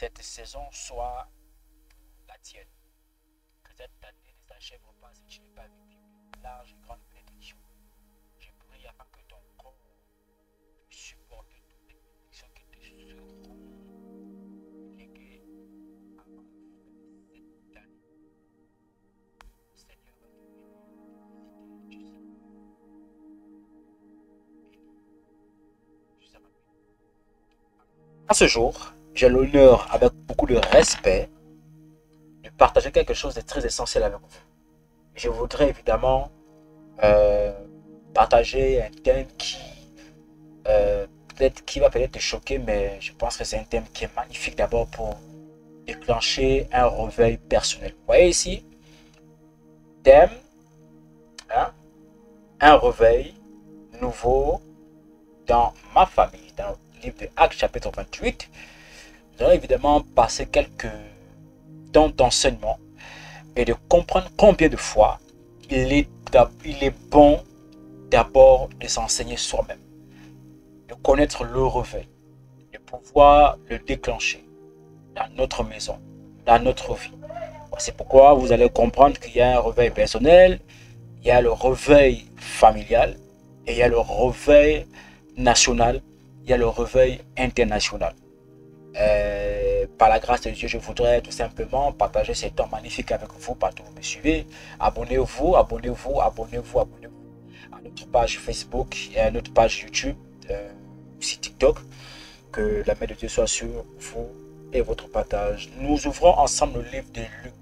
cette saison soit la tienne. Que cette année ne s'achève pas si tu n'es pas vécu une large et grande bénédiction. Je prie afin que ton corps puisse supporter toutes les bénédictions qui te seront léguées avant cette année. Seigneur, à ce jour, j'ai l'honneur, avec beaucoup de respect, de partager quelque chose de très essentiel avec vous. Je voudrais évidemment partager un thème qui va peut-être te choquer, mais je pense que c'est un thème qui est magnifique d'abord pour déclencher un réveil personnel. Vous voyez ici, thème, hein, un réveil nouveau dans ma famille, dans le livre de Actes chapitre 28. Nous allons évidemment passer quelques temps d'enseignement et de comprendre combien de fois il est bon d'abord de s'enseigner soi-même, de connaître le réveil, de pouvoir le déclencher dans notre maison, dans notre vie. C'est pourquoi vous allez comprendre qu'il y a un réveil personnel, il y a le réveil familial et il y a le réveil national, il y a le réveil international. Par la grâce de Dieu, je voudrais tout simplement partager ces temps magnifiques avec vous, partout où vous me suivez. Abonnez-vous, abonnez-vous, abonnez-vous, abonnez-vous à notre page Facebook et à notre page YouTube, aussi TikTok. Que la main de Dieu soit sur vous et votre partage. Nous ouvrons ensemble le livre de Luc,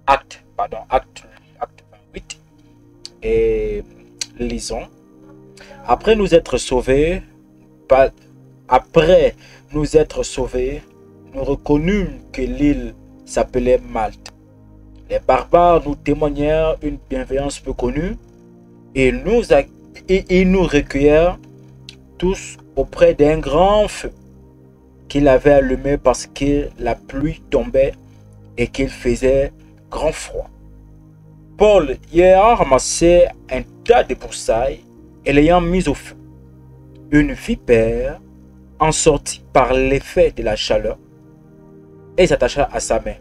acte 28, et lisons. Après nous être sauvés, nous reconnûmes que l'île s'appelait Malte. Les barbares nous témoignèrent une bienveillance peu connue et ils nous recueillèrent tous auprès d'un grand feu qu'il avait allumé parce que la pluie tombait et qu'il faisait grand froid. Paul y ayant ramassé un tas de broussailles et l'ayant mis au feu. Une vipère en sortit par l'effet de la chaleur et s'attacha à sa main.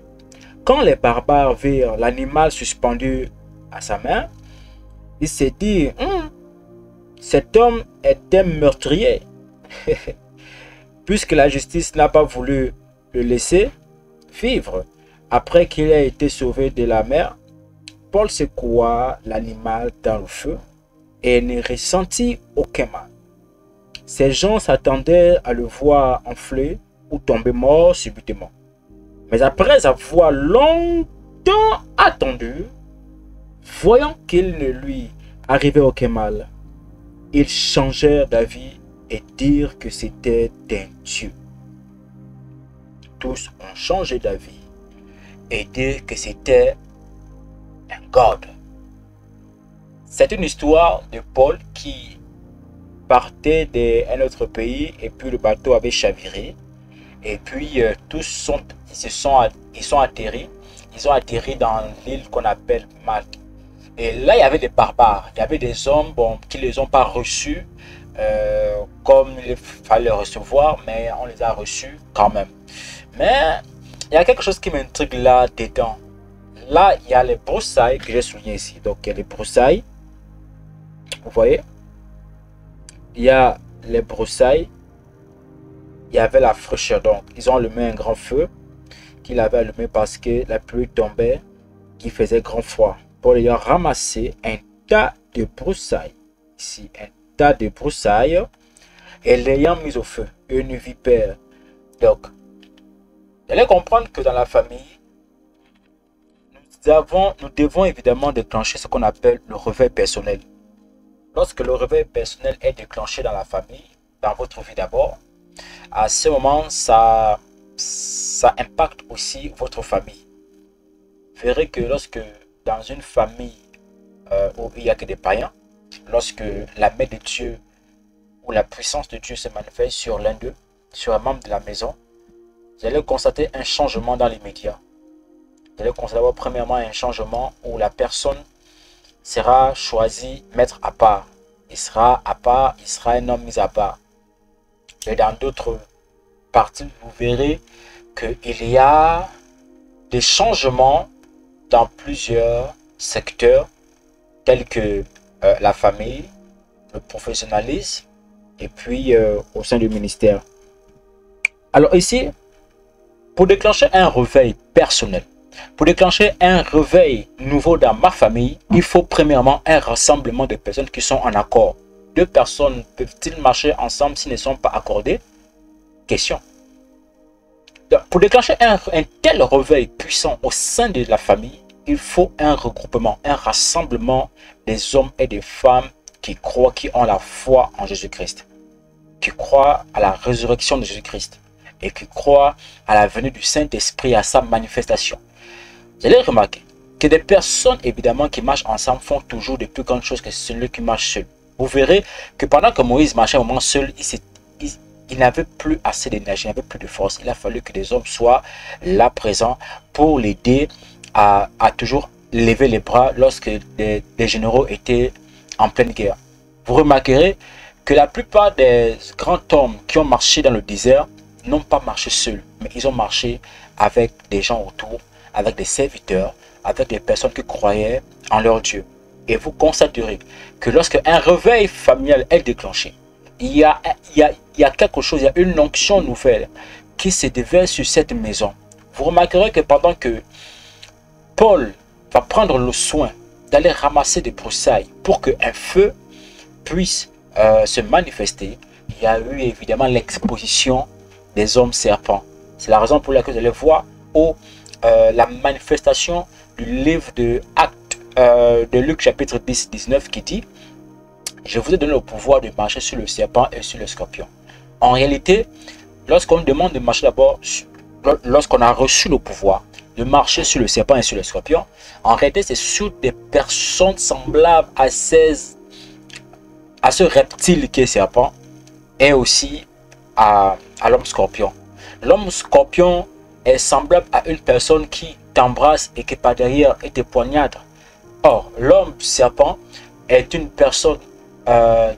Quand les barbares virent l'animal suspendu à sa main, ils se dirent, cet homme est un meurtrier. Puisque la justice n'a pas voulu le laisser vivre après qu'il ait été sauvé de la mer, Paul secoua l'animal dans le feu et ne ressentit aucun mal. Ces gens s'attendaient à le voir enfler ou tomber mort subitement. Mais après avoir longtemps attendu, voyant qu'il ne lui arrivait aucun mal, ils changèrent d'avis et dirent que c'était un Dieu. Tous ont changé d'avis et dirent que c'était un God. C'est une histoire de Paul qui partait d'un autre pays et puis le bateau avait chaviré. Et puis tous ils ont atterri dans l'île qu'on appelle Malte. Et là, il y avait des barbares, il y avait des hommes qui ne les ont pas reçus comme il fallait recevoir, mais on les a reçus quand même. Mais il y a quelque chose qui m'intrigue là-dedans. Là, il y a les broussailles que j'ai soulignées ici. Donc, il y a les broussailles. Vous voyez? Il y a les broussailles. Il y avait la fraîcheur. Donc, ils ont allumé un grand feu qu'il avait allumé parce que la pluie tombait, qui faisait grand froid. Paul ayant ramassé un tas de broussailles. Ici, un tas de broussailles. Et l'ayant mis au feu. Une vipère. Donc, vous allez comprendre que dans la famille, nous devons évidemment déclencher ce qu'on appelle le réveil personnel. Lorsque le réveil personnel est déclenché dans la famille, dans votre vie d'abord, à ce moment, ça impacte aussi votre famille. Vous verrez que lorsque dans une famille où il n'y a que des païens, lorsque la main de Dieu ou la puissance de Dieu se manifeste sur l'un d'eux, sur un membre de la maison, vous allez constater un changement dans l'immédiat. Vous allez constater premièrement un changement où la personne sera choisi, mettre à part. Il sera à part, il sera un homme mis à part. Et dans d'autres parties, vous verrez qu'il y a des changements dans plusieurs secteurs, tels que la famille, le professionnalisme, et puis au sein du ministère. Alors ici, pour déclencher un réveil personnel, pour déclencher un réveil nouveau dans ma famille, il faut premièrement un rassemblement de personnes qui sont en accord. Deux personnes peuvent-ils marcher ensemble s'ils ne sont pas accordés? Question. Donc, pour déclencher un tel réveil puissant au sein de la famille, il faut un regroupement, un rassemblement des hommes et des femmes qui croient, qui ont la foi en Jésus-Christ, qui croient à la résurrection de Jésus-Christ et qui croient à la venue du Saint-Esprit, à sa manifestation. Vous allez remarquer que des personnes, évidemment, qui marchent ensemble font toujours de plus grandes choses que celui qui marche seul. Vous verrez que pendant que Moïse marchait un moment seul, il n'avait plus assez d'énergie, il n'avait plus de force. Il a fallu que des hommes soient là présents pour l'aider à toujours lever les bras lorsque des généraux étaient en pleine guerre. Vous remarquerez que la plupart des grands hommes qui ont marché dans le désert n'ont pas marché seuls, mais ils ont marché avec des gens autour, avec des serviteurs, avec des personnes qui croyaient en leur Dieu. Et vous constaterez que lorsque un réveil familial est déclenché, il y a quelque chose, il y a une onction nouvelle qui se déverse sur cette maison. Vous remarquerez que pendant que Paul va prendre le soin d'aller ramasser des broussailles pour qu'un feu puisse se manifester, il y a eu évidemment l'exposition des hommes serpents. C'est la raison pour laquelle vous allez voir la manifestation du livre de Actes de Luc chapitre 10-19 qui dit: je vous ai donné le pouvoir de marcher sur le serpent et sur le scorpion. En réalité, lorsqu'on demande de marcher d'abord, lorsqu'on a reçu le pouvoir de marcher sur le serpent et sur le scorpion, en réalité c'est sur des personnes semblables à ce reptile qui est serpent et aussi à l'homme scorpion. L'homme scorpion est semblable à une personne qui t'embrasse et qui par derrière et te poignarde. Or, l'homme serpent est une personne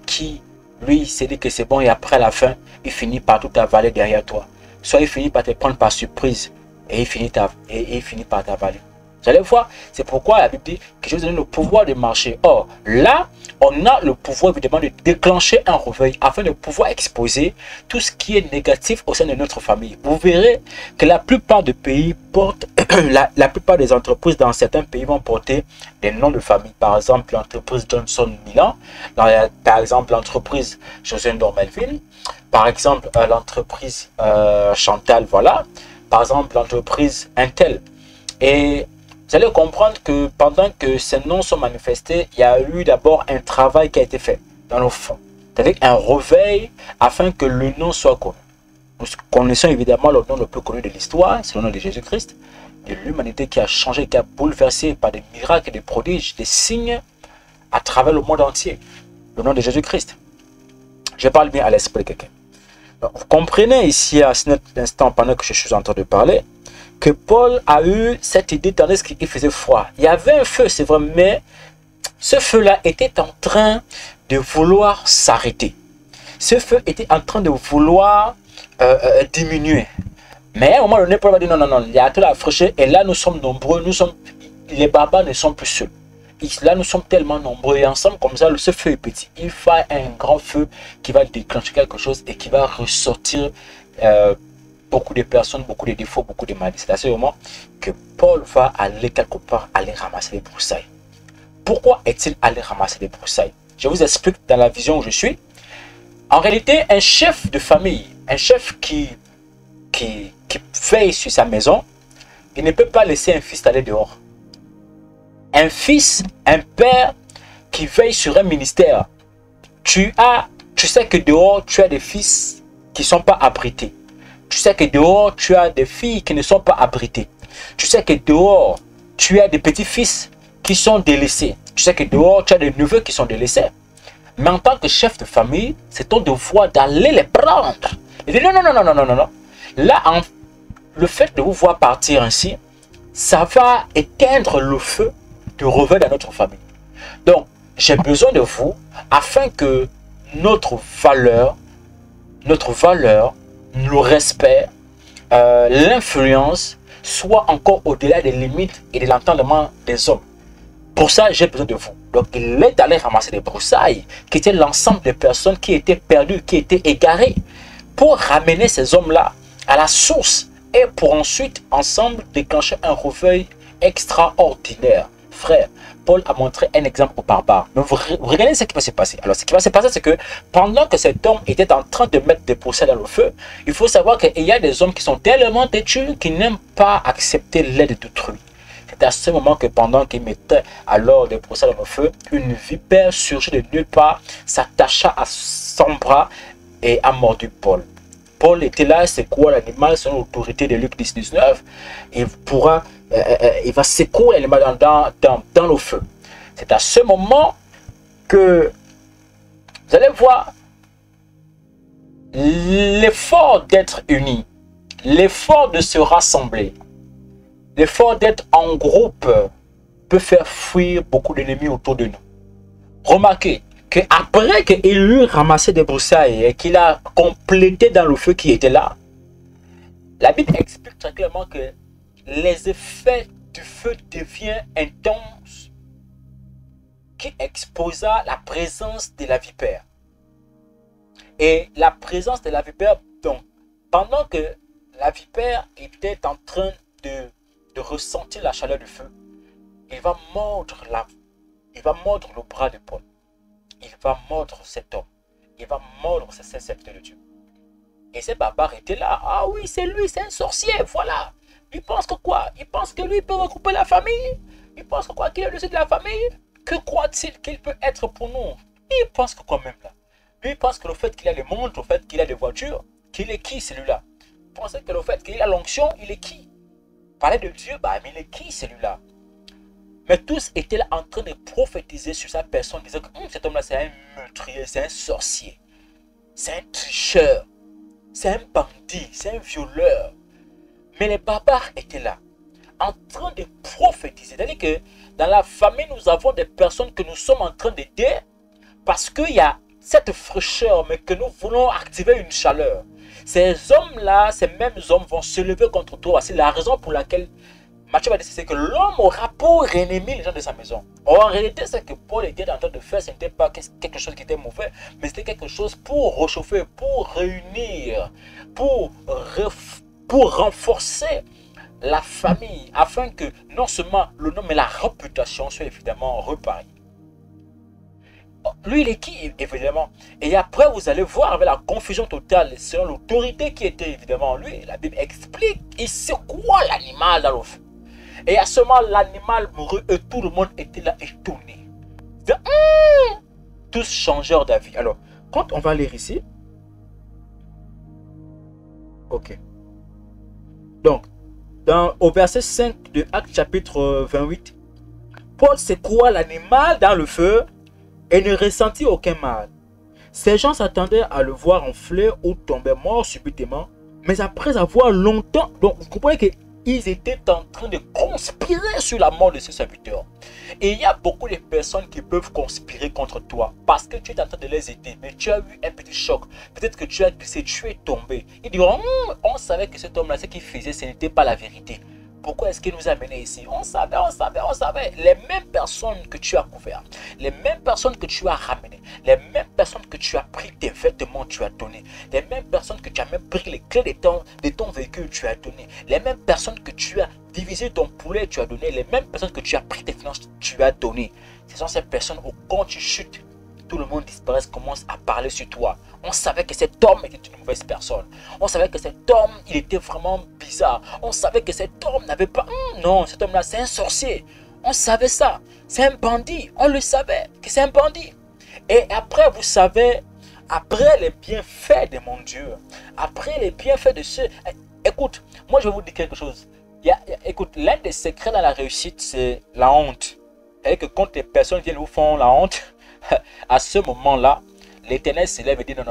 qui, lui, s'est dit que c'est bon et après la fin, il finit par tout avaler derrière toi. Soit il finit par te prendre par surprise et il finit par t'avaler. Vous allez voir, c'est pourquoi la Bible dit que je vous donne le pouvoir de marcher. Or, là, on a le pouvoir évidemment de déclencher un réveil afin de pouvoir exposer tout ce qui est négatif au sein de notre famille. Vous verrez que la plupart des pays portent, la plupart des entreprises dans certains pays vont porter des noms de famille. Par exemple, l'entreprise Johnson Milan, par exemple l'entreprise José Dormelville, par exemple l'entreprise Chantal, voilà, par exemple l'entreprise Intel. Et vous allez comprendre que pendant que ces noms sont manifestés, il y a eu d'abord un travail qui a été fait dans le fond. C'est-à-dire un réveil afin que le nom soit connu. Nous connaissons évidemment le nom le plus connu de l'histoire, c'est le nom de Jésus-Christ, de l'humanité qui a changé, qui a bouleversé par des miracles, des prodiges, des signes à travers le monde entier. Le nom de Jésus-Christ. Je parle bien à l'esprit de quelqu'un. Vous comprenez ici à cet instant, pendant que je suis en train de parler, que Paul a eu cette idée tandis qu'il faisait froid. Il y avait un feu, c'est vrai, mais ce feu-là était en train de vouloir s'arrêter. Ce feu était en train de vouloir diminuer. Mais à un moment donné, Paul va dire non, non, non, il y a toute la fraîcheur et là nous sommes nombreux, les barbares ne sont plus seuls. Et là nous sommes tellement nombreux et ensemble comme ça, ce feu est petit. Il faut un grand feu qui va déclencher quelque chose et qui va ressortir beaucoup de personnes, beaucoup de défauts, beaucoup de maladies. C'est à ce moment que Paul va aller quelque part, aller ramasser les broussailles. Pourquoi est-il allé ramasser les broussailles? Je vous explique dans la vision où je suis. En réalité, un chef de famille, un chef qui veille sur sa maison, il ne peut pas laisser un fils aller dehors. Un fils, un père qui veille sur un ministère. Tu sais que dehors, tu as des fils qui ne sont pas abrités. Tu sais que dehors, tu as des filles qui ne sont pas abritées. Tu sais que dehors, tu as des petits-fils qui sont délaissés. Tu sais que dehors, tu as des neveux qui sont délaissés. Mais en tant que chef de famille, c'est ton devoir d'aller les prendre. Il dit non, non, non, non, non, non, non. Là, le fait de vous voir partir ainsi, ça va éteindre le feu de réveil dans notre famille. Donc, j'ai besoin de vous afin que notre valeur, le respect, l'influence soit encore au-delà des limites et de l'entendement des hommes. Pour ça, j'ai besoin de vous. Donc, il est allé ramasser des broussailles, qui étaient l'ensemble des personnes qui étaient perdues, qui étaient égarées, pour ramener ces hommes-là à la source et pour ensuite, ensemble, déclencher un recueil extraordinaire. Frère, Paul a montré un exemple aux barbares. Mais vous regardez ce qui va se passer. Alors, ce qui va se passer, c'est que pendant que cet homme était en train de mettre des broussailles dans le feu, il faut savoir qu'il y a des hommes qui sont tellement têtus qui n'aiment pas accepter l'aide d'autrui. C'est à ce moment que pendant qu'il mettait alors des broussailles dans le feu, une vipère surgit de nulle part, s'attacha à son bras et a mordu Paul. Paul était là, c'est quoi l'animal, selon l'autorité de Luc 10-19, il va secouer l'animal dans le feu. C'est à ce moment que vous allez voir l'effort d'être unis, l'effort de se rassembler, l'effort d'être en groupe peut faire fuir beaucoup d'ennemis autour de nous. Remarquez qu'après qu'il eut ramassé des broussailles et qu'il a complété dans le feu qui était là, la Bible explique très clairement que les effets du feu deviennent intenses, qui exposa la présence de la vipère. Et la présence de la vipère, donc, pendant que la vipère était en train de ressentir la chaleur du feu, il va mordre le bras de Paul. Il va mordre cet homme. Il va mordre ce serviteur de Dieu. Et ces barbares étaient là. Ah oui, c'est lui, c'est un sorcier, voilà. Il pense que quoi? Il pense que lui peut regrouper la famille. Il pense que quoi? Qu'il est le dessus de la famille. Que croit-il qu'il peut être pour nous? Il pense que quoi même là? Lui, il pense que le fait qu'il a des montres, le fait qu'il a des voitures, qu'il est qui celui-là? Il pense que le fait qu'il a l'onction, il est qui? Parler de Dieu, bah, mais il est qui celui-là? Mais tous étaient là en train de prophétiser sur sa personne, disant que cet homme-là, c'est un meurtrier, c'est un sorcier, c'est un tricheur, c'est un bandit, c'est un violeur. Mais les barbares étaient là, en train de prophétiser. C'est-à-dire que dans la famille, nous avons des personnes que nous sommes en train d'aider parce qu'il y a cette fraîcheur, mais que nous voulons activer une chaleur. Ces hommes-là, ces mêmes hommes vont se lever contre toi. C'est la raison pour laquelle Matthieu va dire c'est que l'homme aura pour ennemi les gens de sa maison. Or, en réalité, ce que Paul était en train de faire, ce n'était pas quelque chose qui était mauvais, mais c'était quelque chose pour réchauffer, pour réunir, pour renforcer la famille, afin que non seulement le nom, mais la réputation soient évidemment reparis. Lui, il est qui, évidemment? Et après, vous allez voir avec la confusion totale, selon l'autorité qui était évidemment en lui, la Bible explique, il secoua l'animal dans le feu. Et à ce moment, l'animal mourut et tout le monde était là étonné. Tous changèrent d'avis. Alors, quand on va lire ici, ok. Donc, au verset 5 de Actes chapitre 28, Paul secoua l'animal dans le feu et ne ressentit aucun mal. Ces gens s'attendaient à le voir enfler ou tomber mort subitement, mais après avoir longtemps... Donc, vous comprenez qu'ils étaient en train de conspirer sur la mort de ce serviteur. Et il y a beaucoup de personnes qui peuvent conspirer contre toi parce que tu es en train de les aider, mais tu as eu un petit choc. Peut-être que tu as glissé, tu es tombé. Ils diront, on savait que cet homme-là, ce qu'il faisait, ce n'était pas la vérité. Pourquoi est-ce qu'il nous a amenés ici? On savait. Les mêmes personnes que tu as couvertes, les mêmes personnes que tu as ramenées, les mêmes personnes que tu as pris tes vêtements, tu as donné, les mêmes personnes que tu as même pris les clés de ton véhicule, tu as donné, les mêmes personnes que tu as divisé ton poulet, tu as donné, les mêmes personnes que tu as pris tes finances, tu as donné. Ce sont ces personnes où quand tu chutes, tout le monde disparaît, commence à parler sur toi. On savait que cet homme était une mauvaise personne. On savait que cet homme, il était vraiment bizarre. On savait que cet homme n'avait pas... non, cet homme-là, c'est un sorcier. On savait ça. C'est un bandit. On le savait que c'est un bandit. Et après, vous savez, après les bienfaits de mon Dieu, après les bienfaits de ceux... Écoute, moi je vais vous dire quelque chose. Écoute, l'un des secrets dans la réussite, c'est la honte. Et que quand les personnes viennent vous font la honte, à ce moment-là, l'Éternel s'élève et dit non.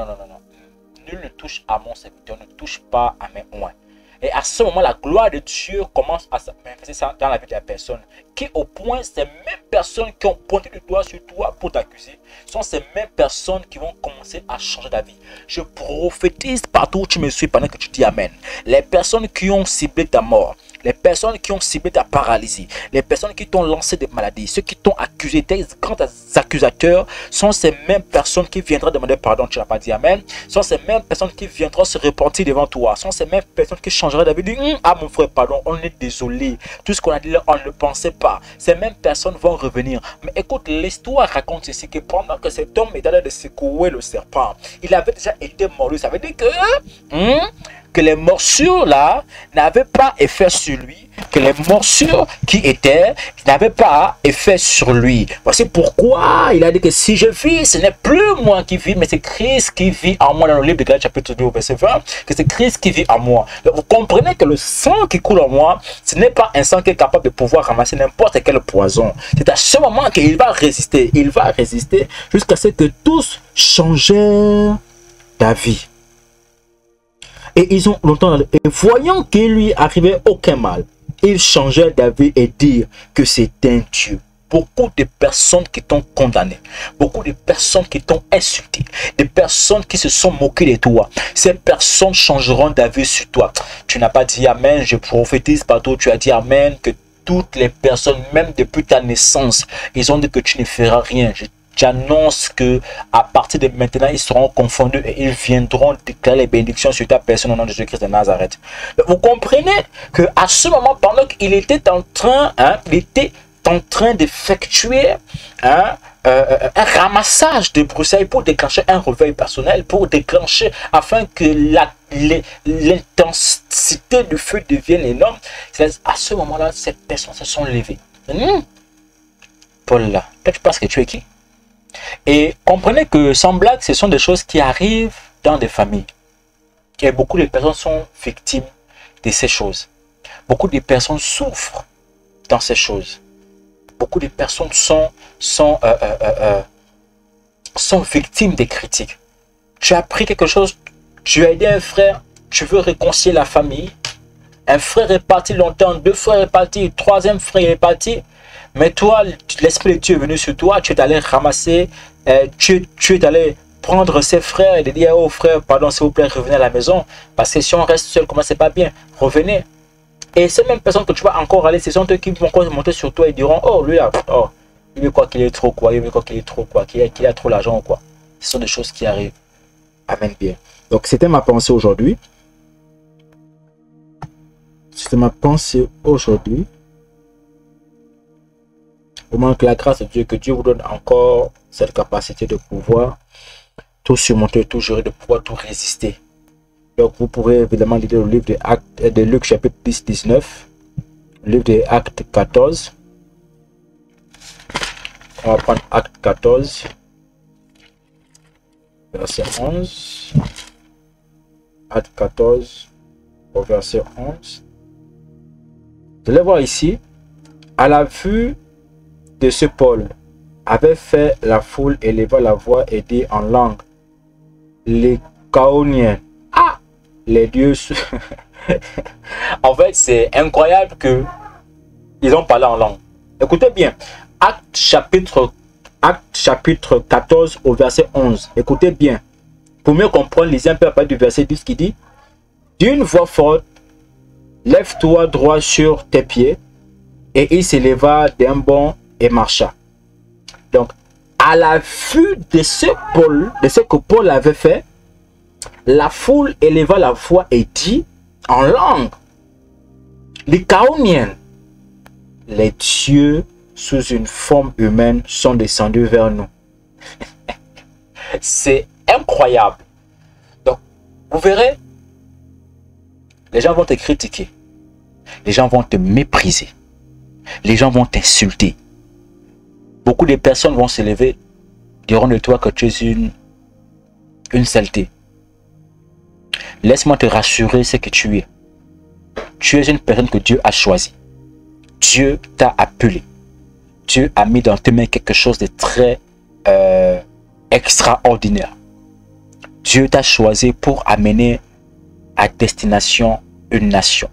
Nul ne touche à mon serviteur, ne touche pas à mes oins. Et à ce moment, la gloire de Dieu commence à se manifester dans la vie de la personne. choqué au point, ces mêmes personnes qui ont pointé le doigt sur toi pour t'accuser, sont ces mêmes personnes qui vont commencer à changer d'avis. Je prophétise partout où tu me suis pendant que tu dis Amen. Les personnes qui ont ciblé ta mort, les personnes qui ont ciblé ta paralysie, les personnes qui t'ont lancé des maladies, ceux qui t'ont accusé, tes grands accusateurs, sont ces mêmes personnes qui viendront demander pardon, tu n'as pas dit Amen, sont ces mêmes personnes qui viendront se repentir devant toi, sont ces mêmes personnes qui changeraient d'avis, disent ah mon frère, pardon, on est désolé, tout ce qu'on a dit là, on ne le pensait pas. Ces mêmes personnes vont revenir. Mais écoute, l'histoire raconte ici que pendant que cet homme est allé de secouer le serpent, il avait déjà été mordu. Ça veut dire que les morsures là n'avaient pas effet sur lui, que les morsures qui étaient n'avaient pas effet sur lui. Voici pourquoi il a dit que si je vis, ce n'est plus moi qui vis, mais c'est Christ qui vit en moi. Dans le livre de Galates chapitre 2 verset 20, que c'est Christ qui vit en moi. Donc, vous comprenez que le sang qui coule en moi, ce n'est pas un sang qui est capable de pouvoir ramasser n'importe quel poison. C'est à ce moment qu'il va résister. Il va résister jusqu'à ce que tous changèrent d'avis. Et ils ont longtemps, et voyant qu'il lui arrivait aucun mal, ils changèrent d'avis et dirent que c'est un Dieu. Beaucoup de personnes qui t'ont condamné, beaucoup de personnes qui t'ont insulté, des personnes qui se sont moquées de toi, ces personnes changeront d'avis sur toi. Tu n'as pas dit Amen, je prophétise partout, tu as dit Amen, que toutes les personnes, même depuis ta naissance, ils ont dit que tu ne feras rien. J'annonce que à partir de maintenant, ils seront confondus et ils viendront déclarer les bénédictions sur ta personne au nom de Jésus-Christ de Nazareth. Vous comprenez que à ce moment, pendant qu'il était en train, d'effectuer un ramassage de broussailles pour déclencher un réveil personnel, pour déclencher afin que l'intensité du feu devienne énorme. À ce moment-là, ces personnes se sont levées. Paul là, toi tu penses que tu es qui? Et comprenez que sans blague, ce sont des choses qui arrivent dans des familles. Et beaucoup de personnes sont victimes de ces choses. Beaucoup de personnes souffrent dans ces choses. Beaucoup de personnes sont victimes des critiques. Tu as appris quelque chose, tu as aidé un frère, tu veux réconcilier la famille. Un frère est parti longtemps, deux frères est parti, troisième frère est parti. Mais toi, l'Esprit de Dieu est venu sur toi, tu es allé ramasser, tu es allé prendre ses frères et de dire, oh frère, pardon, s'il vous plaît, revenez à la maison. Parce que si on reste seul, comment c'est pas bien, revenez. Et ces mêmes personnes que tu vas encore aller, ce sont eux qui vont encore monter sur toi et diront, oh lui là, oh, il veut quoi qu'il est trop quoi, il veut quoi qu'il est trop quoi, qu'il a trop l'argent ou quoi. Ce sont des choses qui arrivent. Amen bien. Donc c'était ma pensée aujourd'hui. C'était ma pensée aujourd'hui. Au moins que la grâce de Dieu, que Dieu vous donne encore cette capacité de pouvoir tout surmonter, tout gérer, de pouvoir tout résister. Donc vous pouvez évidemment lire le livre de Luc chapitre 10-19, le livre des Actes 14. On va prendre Acte 14, verset 11. Acte 14, au verset 11. Vous allez voir ici, à la vue de ce Paul avait fait la foule, éleva la voix et dit en langue, les Caoniens, ah, les dieux. En fait, c'est incroyable que ils ont parlé en langue. Écoutez bien, Acte chapitre 14 au verset 11. Écoutez bien, pour mieux comprendre, lisez un peu à partir du verset 10 qui dit, d'une voix forte, lève-toi droit sur tes pieds, et il s'éleva d'un bond et marcha. Donc, à la vue de ce que Paul avait fait, la foule éleva la voix et dit en langue, les Caoniens, les dieux sous une forme humaine sont descendus vers nous. C'est incroyable. Donc, vous verrez, les gens vont te critiquer, les gens vont te mépriser, les gens vont t'insulter. Beaucoup de personnes vont se lever, diront de toi que tu es une saleté. Laisse-moi te rassurer ce que tu es. Tu es une personne que Dieu a choisie. Dieu t'a appelé. Dieu a mis dans tes mains quelque chose de très extraordinaire. Dieu t'a choisi pour amener à destination une nation.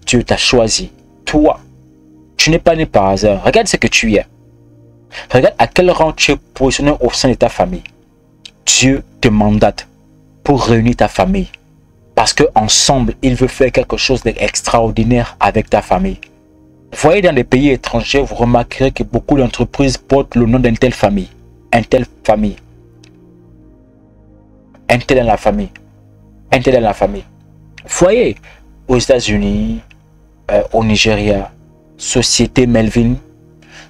Dieu t'a choisi, toi, Tu n'es pas né par hasard. Regarde ce que tu es. Regarde à quel rang tu es positionné au sein de ta famille. Dieu te mandate pour réunir ta famille. Parce qu'ensemble, il veut faire quelque chose d'extraordinaire avec ta famille. Vous voyez, dans les pays étrangers, vous remarquerez que beaucoup d'entreprises portent le nom d'une telle famille. Une telle famille. Un tel dans la famille. Un tel dans la famille. Vous voyez, aux États-Unis, au Nigeria, Société Melvin,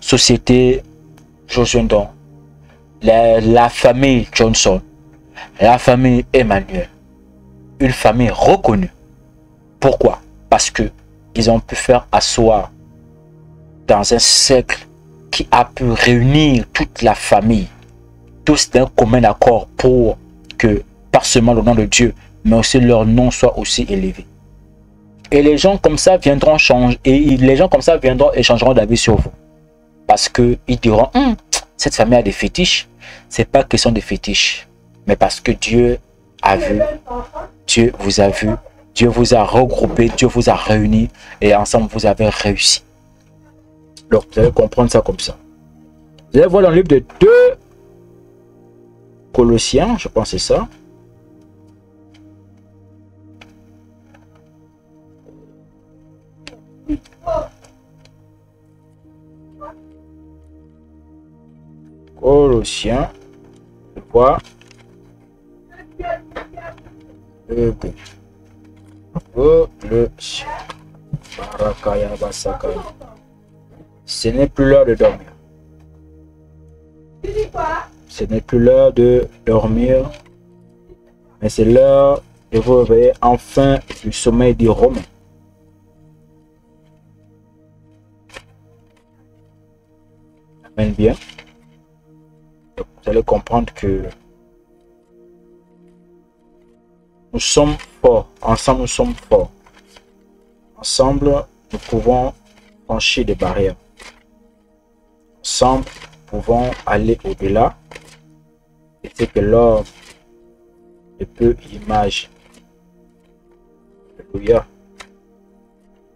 Société Josundon, la famille Johnson, la famille Emmanuel, une famille reconnue. Pourquoi? Parce que ils ont pu faire asseoir dans un cercle qui a pu réunir toute la famille, tous d'un commun accord pour que, pas seulement le nom de Dieu, mais aussi leur nom soit aussi élevé. Et les gens comme ça viendront changer, et les gens comme ça viendront et changeront d'avis sur vous. Parce qu'ils diront, cette famille a des fétiches. C'est pas question de fétiches, mais parce que Dieu a vu, Dieu vous a vu, Dieu vous a regroupé, Dieu vous a réunis, et ensemble vous avez réussi. Donc vous allez comprendre ça comme ça. Vous allez voir dans le livre de 2 Colossiens, je pense que c'est ça. Colossiens, je vois. Colossiens. Barakaya Basakaya. Ce n'est plus l'heure de dormir. Ce n'est plus l'heure de dormir, mais c'est l'heure de vous réveiller enfin du sommeil du Romain. Amen bien. Donc, vous allez comprendre que nous sommes forts. Ensemble, nous sommes forts. Ensemble, nous pouvons franchir des barrières. Ensemble, nous pouvons aller au-delà. Et c'est que l'homme ne peut imaginer. Alléluia.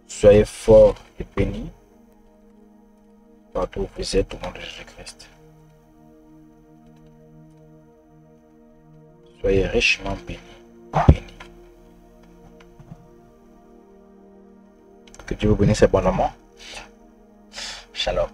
Soyez forts et bénis partout où vous êtes au nom de Jésus-Christ. Soyez richement bénis. Que Dieu vous bénisse abondamment. Shalom.